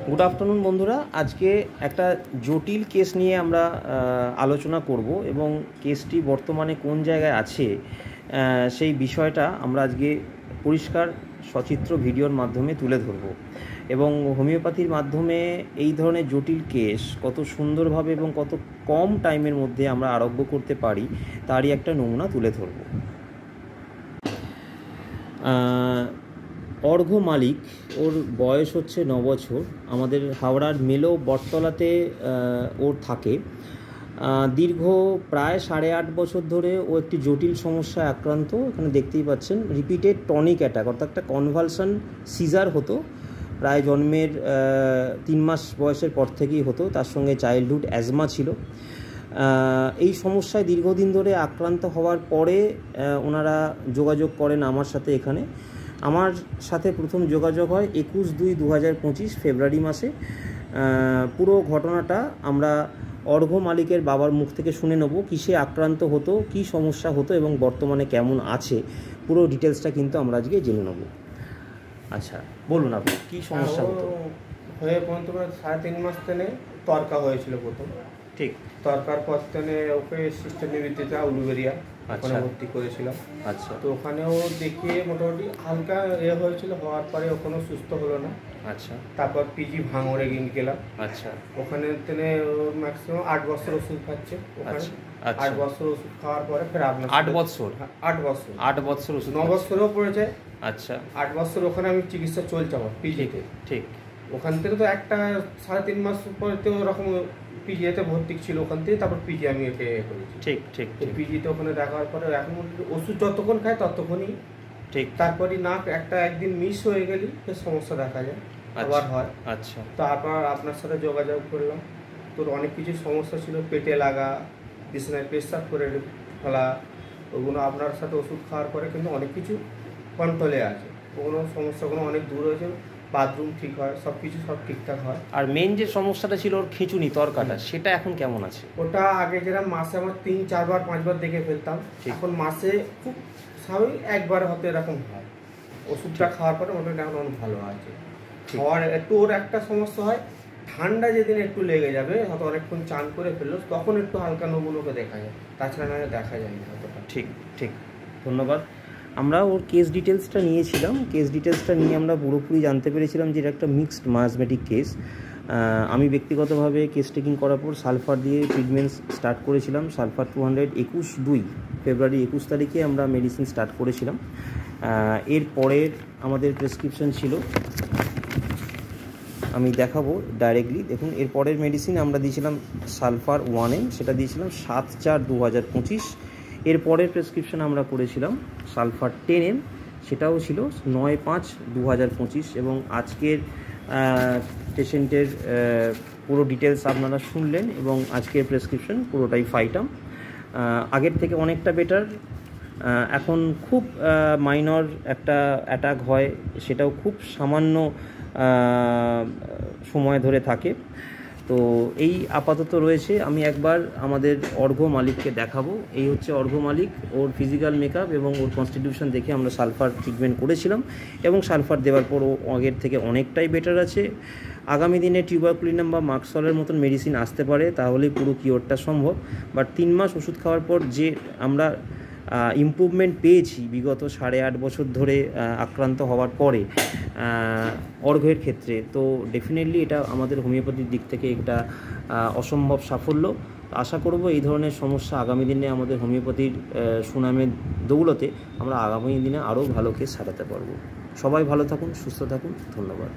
Good afternoon বন্ধুরা। আজকে একটা জটিল কেস নিয়ে আমরা আলোচনা করব এবং কেসটি বর্তমানে কোন জায়গায় আছে সেই বিষয়টা আমরা আজকে পরিষ্কার সচিত্র ভিডিওর মাধ্যমে তুলে ধরব এবং হোমিওপ্যাথির মাধ্যমে এই ধরনের জটিল কেস কত সুন্দরভাবে এবং কত কম টাইমের মধ্যে আমরা আরোগ্য করতে পারি তারই একটা নমুনা তুলে ধরব। অর্ঘ্য মালিক, ওর বয়স হচ্ছে 9 বছর। আমাদের হাওড়ার মেলো বটতলাতে ওর থাকে। দীর্ঘ প্রায় 8.5 বছর ধরে ও একটি জটিল সমস্যায় আক্রান্ত। এখানে দেখতেই পাচ্ছেন রিপিটেড টনিক অ্যাটাক, অর্থাৎ একটা কনভালশন সিজার হতো প্রায় জন্মের 3 মাস বয়সের পর থেকেই হতো। তার সঙ্গে চাইল্ডহুড অ্যাজমা ছিল। এই সমস্যায় দীর্ঘদিন ধরে আক্রান্ত হওয়ার পরে ওনারা যোগাযোগ করেন আমার সাথে। এখানে আমার সাথে প্রথম যোগাযোগ হয় 21/2/2025 ফেব্রুয়ারি মাসে। পুরো ঘটনাটা আমরা অর্ঘ্য মালিকের বাবার মুখ থেকে শুনে নেব, কিসে আক্রান্ত হতো, কি সমস্যা হতো এবং বর্তমানে কেমন আছে। পুরো ডিটেলসটা কিন্তু আমরা আজকে জেনে নেব। আচ্ছা বলুন আপনি কী সমস্যা হতো? হয়ে পর্যন্ত 3.5 মাস তেনে তরকা হয়েছিল প্রথম। ঠিক, তরকার পর তেনে ওকে সিস্টেম নিবৃত্তিতে উলুবেরিয়া ওখানে ভর্তি করেছিলাম। আচ্ছা, তো ওখানেও দেখিয়ে মোটামুটি হালকা হয়েছিল, হওয়ার পরে ওখানেও সুস্থ হলো না। আচ্ছা, তারপর পিজি ভাঙড়ে গেলাম। আচ্ছা, ওখানে তেনে ম্যাক্সিমাম 8 বছর ওষুধ খাচ্ছে। ওখানে 8 বছর ওষুধ খাওয়ার পরে ফের আপনার 8 বছর 8 বছর ওষুধ 9 বছরেও পড়েছে। আচ্ছা, 8 বছর ওখানে আমি চিকিৎসা চলছে আমার পিজিতে। ঠিক, ওখান থেকে তো একটা 3.5 মাস পরে তো ওরকম পিজিতে ভর্তি ছিল, ওখান থেকে তারপর পিজি আমি একে করেছি। ঠিক ঠিক, পিজিতে ওখানে দেখার পরে এখন ওষুধ যতক্ষণ খায় ততক্ষণই ঠিক। তারপরে না একদিন মিস হয়ে গেলে সমস্যা দেখা যায়, আবার হয়। আচ্ছা, তারপর আপনার সাথে যোগাযোগ করলাম। তোর অনেক কিছু সমস্যা ছিল, পেটে লাগা, বিছানায় পেশাব করে ফেলা, ওগুলো আপনার সাথে ওষুধ খাওয়ার পরে কিন্তু অনেক কিছু কন্ট্রোলে আছে। ওগুলো সমস্যাগুলো অনেক দূর হয়েছে, বাথরুম ঠিক হয়, সব কিছু সব ঠিকঠাক হয়। আর মেন যে সমস্যাটা ছিল ওর খিঁচুনি তরকাটা, সেটা এখন কেমন আছে? ওটা আগে যেরকম মাসে আমার 3-4 বার 5 বার দেখে ফেলতাম, এখন মাসে খুব স্বাভাবিক একবার হতে এরকম হয়। ওষুধটা খাওয়ার পরে মোটামুটি এখন অনেক ভালো আছে। খাওয়ার একটু ওর একটা সমস্যা হয়, ঠান্ডা যেদিন একটু লেগে যাবে, হয়তো অনেকক্ষণ চান করে ফেললো, তখন একটু হালকা নমুনোকে দেখা যায়, তাছাড়া না দেখা যায় না অতটা। ঠিক ঠিক, ধন্যবাদ। আমরা ওর কেস ডিটেলসটা নিয়েছিলাম। কেস ডিটেলসটা নিয়ে আমরা পুরোপুরি জানতে পেরেছিলাম যে এটা একটা মিক্সড মায়াজমেটিক কেস। আমি ব্যক্তিগতভাবে কেস টেকিং করার পর সালফার দিয়ে ট্রিটমেন্ট স্টার্ট করেছিলাম। সালফার 200 ফেব্রুয়ারি 21 তারিখে আমরা মেডিসিন স্টার্ট করেছিলাম। এর পরের আমাদের প্রেসক্রিপশন ছিল, আমি দেখাবো ডাইরেক্টলি। দেখুন, এর পরের মেডিসিন আমরা দিয়েছিলাম সালফার 1M, সেটা দিয়েছিলাম 7/4/2025। এর পরের প্রেসক্রিপশন আমরা করেছিলাম সালফার 10M, সেটাও ছিল 9/5/2025। এবং আজকের পেশেন্টের পুরো ডিটেলস আপনারা শুনলেন এবং আজকের প্রেসক্রিপশন পুরোটাই ফাইটাম। আগের থেকে অনেকটা বেটার। এখন খুব মাইনর একটা অ্যাটাক হয়, সেটাও খুব সামান্য সময় ধরে থাকে। তো এই আপাতত রয়েছে। আমি একবার আমাদের অর্ঘ্য মালিককে দেখাবো। এই হচ্ছে অর্ঘ্য মালিক। ওর ফিজিক্যাল মেকআপ এবং ওর কনস্টিটিউশন দেখে আমরা সালফার ট্রিটমেন্ট করেছিলাম এবং সালফার দেওয়ার পর ও আগের থেকে অনেকটাই বেটার আছে। আগামী দিনে টিউবারকুলিনাম বা মার্কসলের মতন মেডিসিন আসতে পারে, তাহলেই পুরো কিওরটা সম্ভব। বাট 3 মাস ওষুধ খাওয়ার পর যে আমরা ইমপ্রুভমেন্ট পেয়েছি বিগত 8.5 বছর ধরে আক্রান্ত হওয়ার পরে অর্ঘ্যের ক্ষেত্রে, তো ডেফিনেটলি এটা আমাদের হোমিওপ্যাথির দিক থেকে একটা অসম্ভব সাফল্য। আশা করব এই ধরনের সমস্যা আগামী দিনে আমাদের হোমিওপ্যাথির সুনামের দৌলতে আমরা আগামী দিনে আরও ভালো কেস সারাতে পারবো। সবাই ভালো থাকুন, সুস্থ থাকুন, ধন্যবাদ।